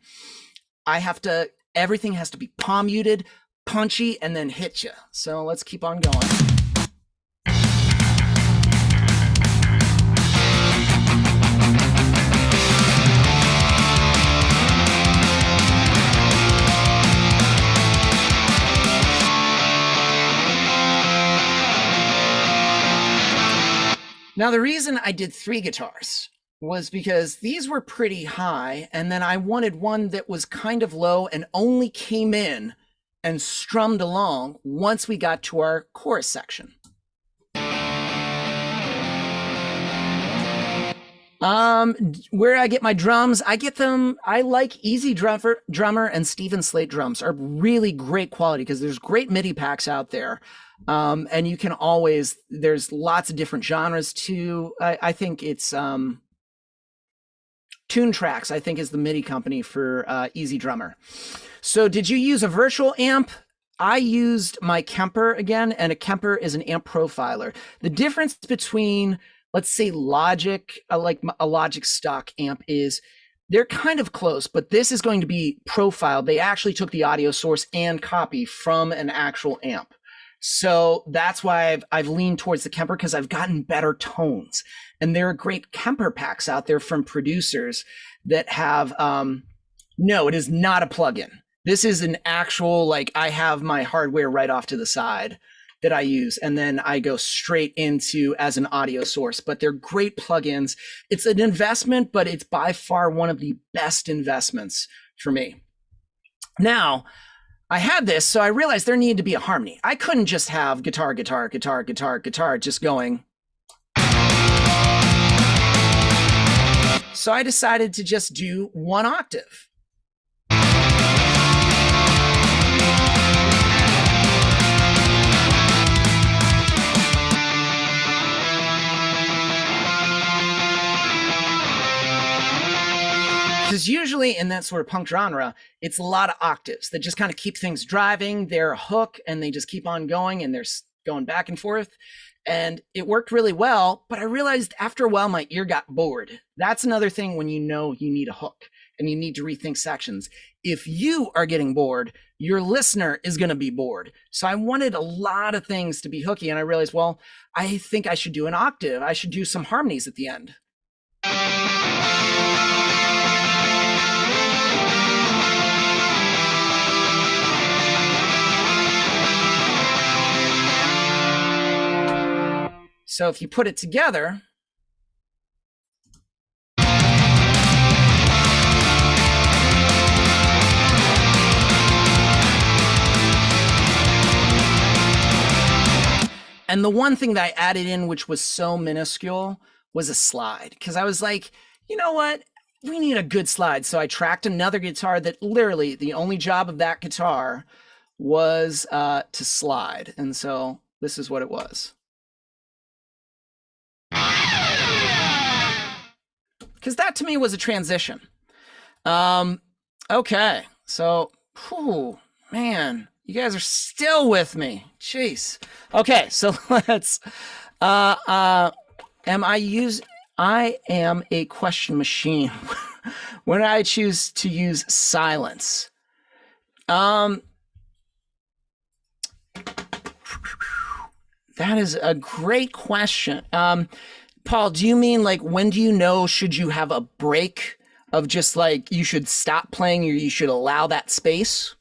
everything has to be palm muted, punchy, and then hit you. So let's keep on going. Now, the reason I did 3 guitars was because these were pretty high, and then I wanted one that was kind of low and only came in and strummed along once we got to our chorus section. Where I get my drums, I get them. I like Easy Drummer and Steven Slate drums are really great quality because there's great MIDI packs out there. And you can always, there's lots of different genres too. I think it's, Tune Tracks, I think is the MIDI company for, Easy Drummer. So did you use a virtual amp? I used my Kemper again, and a Kemper is an amp profiler. The difference between, let's say, Logic, like a Logic stock amp, is they're kind of close, but this is going to be profiled. They actually took the audio source and copy from an actual amp. So that's why I've leaned towards the Kemper, because I've gotten better tones. And there are great Kemper packs out there from producers that have, no, it is not a plugin. This is an actual, like, I have my hardware right off to the side that I use, and then I go straight into as an audio source. But they're great plugins. It's an investment, but it's by far one of the best investments for me. Now, I had this, so I realized there needed to be a harmony. I couldn't just have guitar, guitar, guitar, guitar, guitar, just going. So I decided to just do one octave. Because usually in that sort of punk genre, it's a lot of octaves that just kind of keep things driving. They're a hook and they just keep on going and they're going back and forth. And it worked really well. But I realized after a while, my ear got bored. That's another thing when you know you need a hook and you need to rethink sections. If you are getting bored, your listener is going to be bored. So I wanted a lot of things to be hooky. And I realized, well, I think I should do an octave. I should do some harmonies at the end. So if you put it together, and the one thing that I added in, which was so minuscule, was a slide. Because I was like, you know what? We need a good slide. So I tracked another guitar that literally the only job of that guitar was to slide. And so this is what it was. Because that to me was a transition. Okay, so, whew, man, you guys are still with me. Jeez. Okay, so let's, I am a question machine when I choose to use silence. That is a great question. Paul, do you mean like when do you know should you have a break of just like you should stop playing or you should allow that space?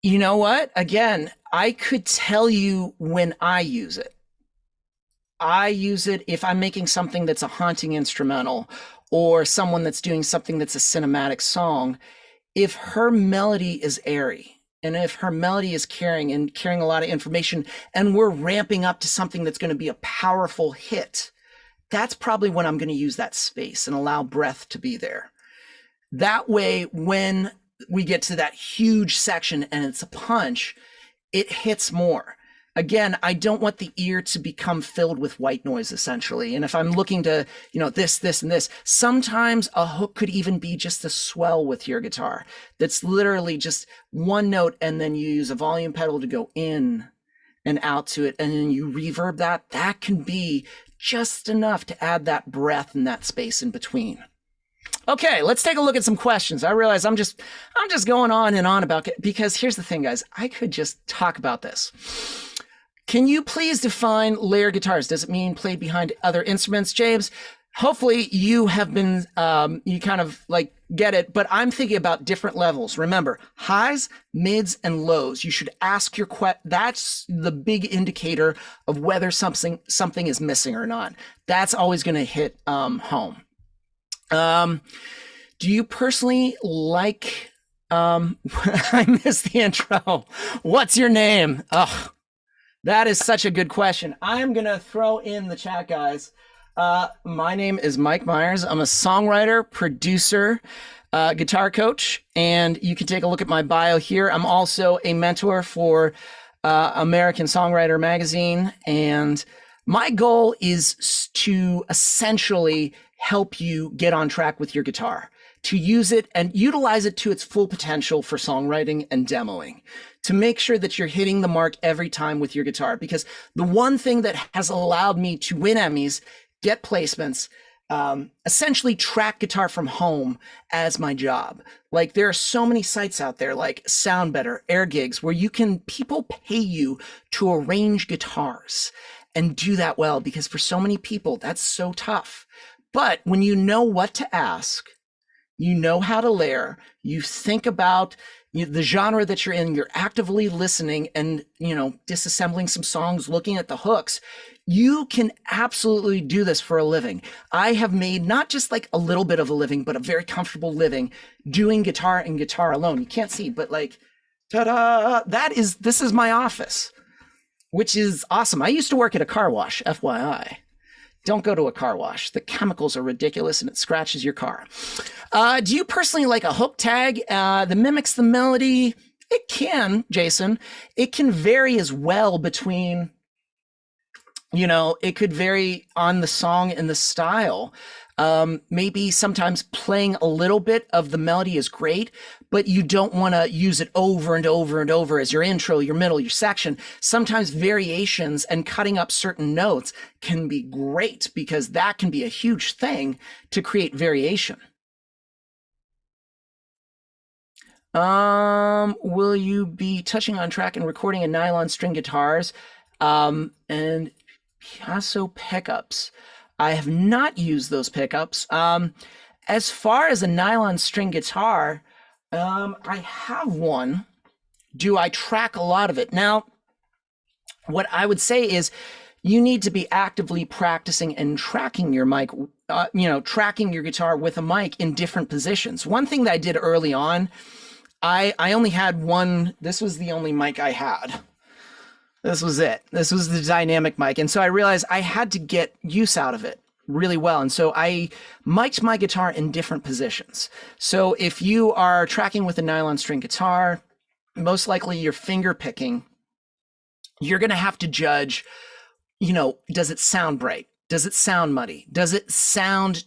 You know what? Again, I could tell you when I use it. I use it if I'm making something that's a haunting instrumental or someone that's doing something that's a cinematic song. If her melody is airy, and if her melody is carrying a lot of information, and we're ramping up to something that's going to be a powerful hit, that's probably when I'm going to use that space and allow breath to be there. That way, when we get to that huge section and it's a punch, it hits more. Again, I don't want the ear to become filled with white noise, essentially. And if I'm looking to, this, and this, sometimes a hook could even be just a swell with your guitar. That's literally just one note, and then you use a volume pedal to go in and out to it, and then you reverb that. That can be just enough to add that breath and that space in between. Okay, let's take a look at some questions. I realize I'm just going on and on about it, because here's the thing, guys. I could just talk about this. Can you please define layer guitars? Does it mean played behind other instruments, James? Hopefully you have been, you kind of like get it, but I'm thinking about different levels. Remember, highs, mids, and lows. You should ask your that's the big indicator of whether something is missing or not. That's always going to hit home. Do you personally like, I missed the intro. What's your name? Oh, that is such a good question. I'm going to throw in the chat, guys. My name is Mike Meiers. I'm a songwriter, producer, guitar coach, and you can take a look at my bio here. I'm also a mentor for American Songwriter magazine, and my goal is to essentially help you get on track with your guitar, to use it and utilize it to its full potential for songwriting and demoing, to make sure that you're hitting the mark every time with your guitar. Because the one thing that has allowed me to win Emmys, get placements, essentially track guitar from home as my job. Like, there are so many sites out there like Sound Better, Air Gigs, where people pay you to arrange guitars and do that well, because for so many people, that's so tough. But when you know what to ask, you know how to layer, you think about the genre that you're in, you're actively listening and, disassembling some songs, looking at the hooks, you can absolutely do this for a living. I have made not just like a little bit of a living, but a very comfortable living doing guitar and guitar alone. You can't see, but like, ta-da, this is my office, which is awesome. I used to work at a car wash, FYI. Don't go to a car wash. The chemicals are ridiculous and it scratches your car. Do you personally like a hook tag that mimics the melody? It can, Jason. It can vary as well between, it could vary on the song and the style. Maybe sometimes playing a little bit of the melody is great, but you don't want to use it over and over and over as your intro, your middle, your section. Sometimes variations and cutting up certain notes can be great, because that can be a huge thing to create variation. Will you be touching on track and recording a nylon string guitars and Picasso pickups? I have not used those pickups. As far as a nylon string guitar, I have one. Do I track a lot of it? Now, what I would say is you need to be actively practicing and tracking your mic, tracking your guitar with a mic in different positions. One thing that I did early on, I only had one. This was the only mic I had. This was it. This was the dynamic mic. And so I realized I had to get use out of it really well. And so I mic'd my guitar in different positions. So if you are tracking with a nylon string guitar, most likely you're finger picking. You're going to have to judge, does it sound bright? Does it sound muddy? Does it sound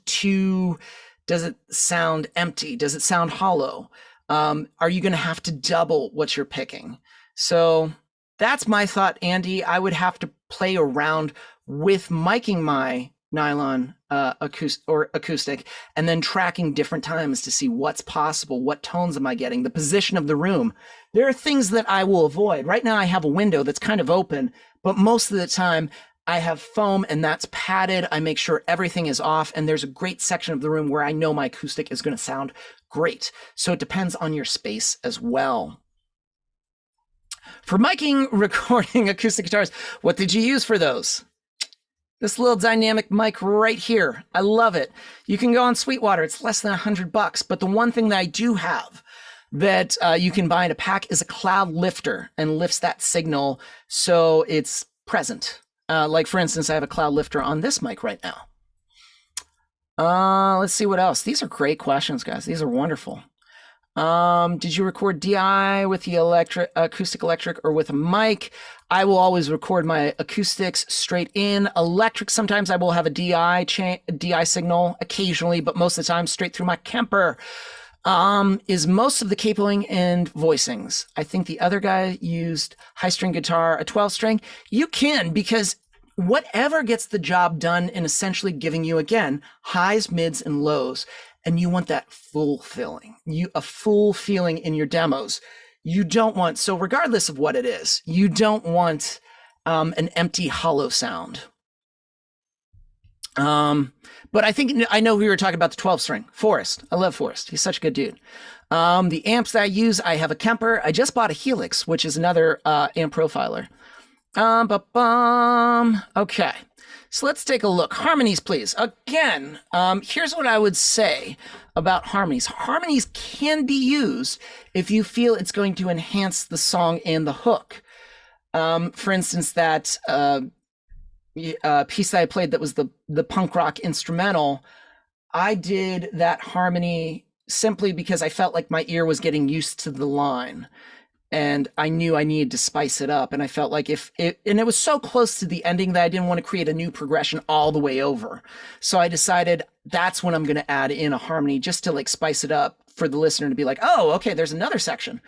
empty? Does it sound hollow? Are you going to have to double what you're picking? So that's my thought, Andy. I would have to play around with miking my nylon acoustic and then tracking different times to see what's possible. What tones am I getting? The position of the room. There are things that I will avoid. Right now I have a window that's kind of open, but most of the time I have foam and that's padded. I make sure everything is off, and there's a great section of the room where I know my acoustic is going to sound great. So it depends on your space as well. For miking, recording acoustic guitars, what did you use for those? This little dynamic mic right here. I love it. You can go on Sweetwater. It's less than $100. But the one thing that I do have that you can buy in a pack is a cloud lifter, and lifts that signal so it's present. Like, for instance, I have a cloud lifter on this mic right now. Let's see what else. These are great questions, guys. These are wonderful. Did you record DI with the acoustic electric or with a mic? I will always record my acoustics straight in. Electric, sometimes I will have a DI signal occasionally, but most of the time straight through my Kemper. Is most of the cabling and voicings. I think the other guy used high string guitar, a 12 string. You can, because whatever gets the job done in essentially giving you, again, highs, mids, and lows. And you want that full feeling, a full feeling in your demos. You don't want, so regardless of what it is, you don't want an empty, hollow sound. But I know we were talking about the 12 string. Forrest. I love Forrest. He's such a good dude. The amps that I use, I have a Kemper. I just bought a Helix, which is another amp profiler. Okay. So let's take a look. Harmonies, please. Again, here's what I would say about harmonies. Harmonies can be used if you feel it's going to enhance the song and the hook. For instance, that piece that I played that was the punk rock instrumental, I did that harmony simply because I felt like my ear was getting used to the line. And I knew I needed to spice it up. And I felt like and it was so close to the ending that I didn't want to create a new progression all the way over. So I decided that's when I'm going to add in a harmony just to like spice it up for the listener to be like, oh, okay, there's another section.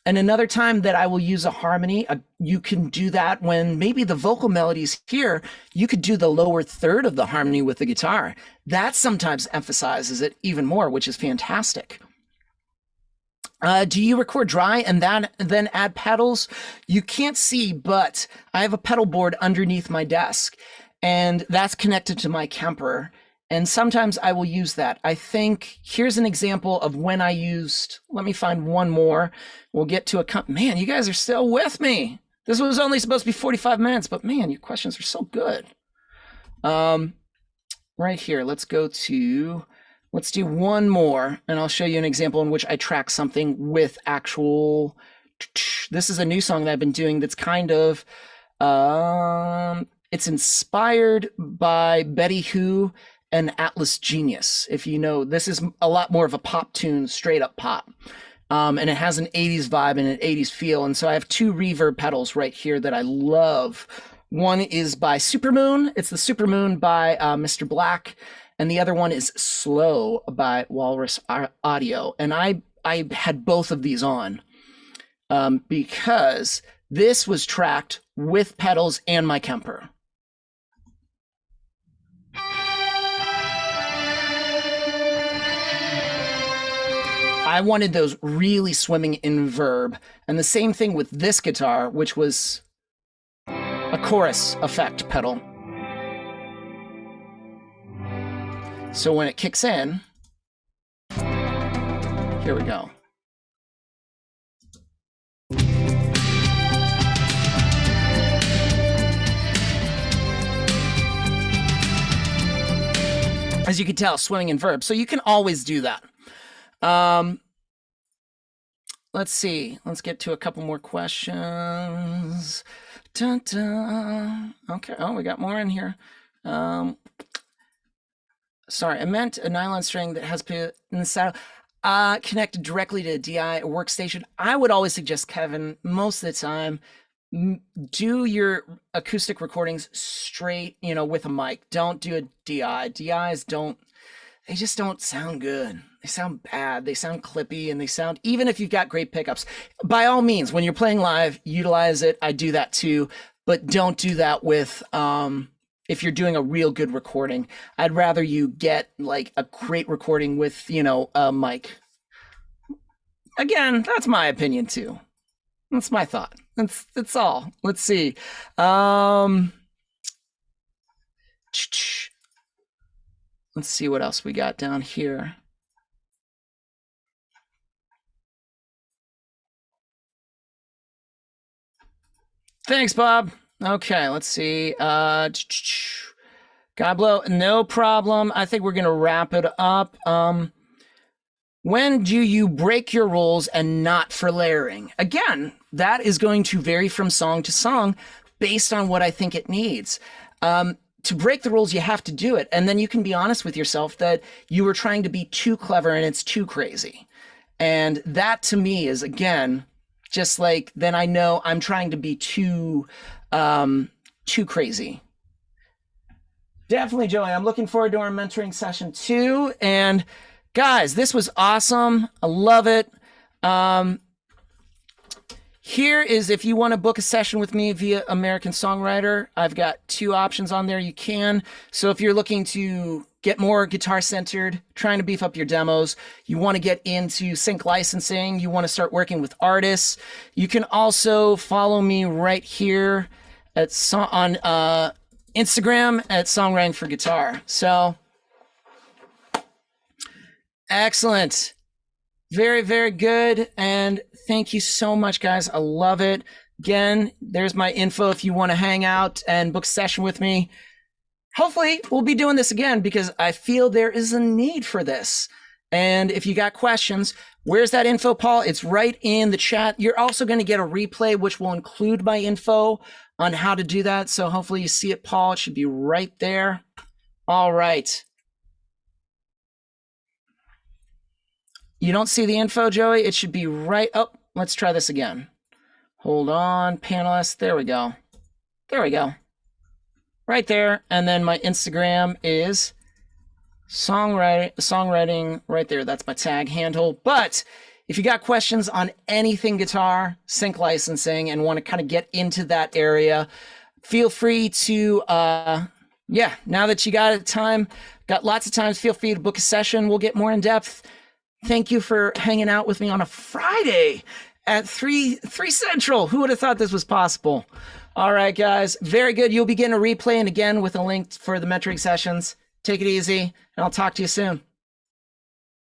And another time that I will use a harmony, you can do that when maybe the vocal melody's here, you could do the lower third of the harmony with the guitar. That sometimes emphasizes it even more, which is fantastic. Do you record dry and then add pedals? You can't see, but I have a pedal board underneath my desk, and that's connected to my Kemper. And sometimes I will use that. I think here's an example of when I used, let me find one more. We'll get to man, you guys are still with me. This was only supposed to be 45 minutes, but man, your questions are so good. Right here, let's do one more, and I'll show you an example in which I track something with actual, this is a new song that I've been doing that's kind of, it's inspired by Betty Who and Atlas Genius. If you know, this is a lot more of a pop tune, straight up pop. And it has an 80s vibe and an 80s feel. And so I have two reverb pedals right here that I love. One is by Supermoon. It's the Supermoon by Mr. Black. And the other one is Slow by Walrus Audio. And I had both of these on because this was tracked with pedals and my Kemper. I wanted those really swimming in verb. And the same thing with this guitar, which was a chorus effect pedal. So when it kicks in, here we go. As you can tell, swimming in verb. So you can always do that. Let's see. Let's get to a couple more questions. Dun, dun. Okay. Oh, we got more in here. Sorry, I meant a nylon string that has in the saddle connected directly to a DI or workstation. I would always suggest, Kevin, most of the time, do your acoustic recordings straight, with a mic. Don't do a DI. DIs they just don't sound good. They sound bad. They sound clippy, and they sound, even if you've got great pickups, by all means, when you're playing live, utilize it. I do that too, but don't do that with, if you're doing a real good recording. I'd rather you get like a great recording with, a mic. Again, that's my opinion too. That's my thought. That's all. Let's see. Let's see what else we got down here. Thanks, Bob. Okay, let's see. Goblo, no problem. I think we're going to wrap it up. When do you break your rules and not for layering? Again, that is going to vary from song to song based on what I think it needs. To break the rules, you have to do it. And then you can be honest with yourself that you were trying to be too clever and it's too crazy. And that to me is, again, just like, then I know I'm trying to be too crazy. Definitely, Joey. I'm looking forward to our mentoring session too. And guys, this was awesome. I love it. Here is, if you want to book a session with me via American Songwriter, I've got two options on there. You can. So if you're looking to get more guitar centered, trying to beef up your demos, you want to get into sync licensing, you want to start working with artists, you can also follow me right here on Instagram at Songwriting for Guitar. So excellent. Very, very good. And thank you so much, guys. I love it. Again, there's my info if you want to hang out and book a session with me. Hopefully, we'll be doing this again because I feel there is a need for this. And if you got questions, where's that info, Paul? It's right in the chat. You're also going to get a replay, which will include my info on how to do that. So hopefully you see it, Paul. It should be right there. All right. You don't see the info, Joey? It should be right. Oh, let's try this again. Hold on, panelists. There we go. There we go. Right there. And then my Instagram is songwriting right there. That's my tag handle. But if you got questions on anything guitar, sync licensing, and want to kind of get into that area, feel free to, now that you got lots of times, feel free to book a session. We'll get more in depth. Thank you for hanging out with me on a Friday at 3 Central. Who would have thought this was possible? All right, guys. Very good. You'll be getting a replay and again with a link for the mentoring sessions. Take it easy, and I'll talk to you soon.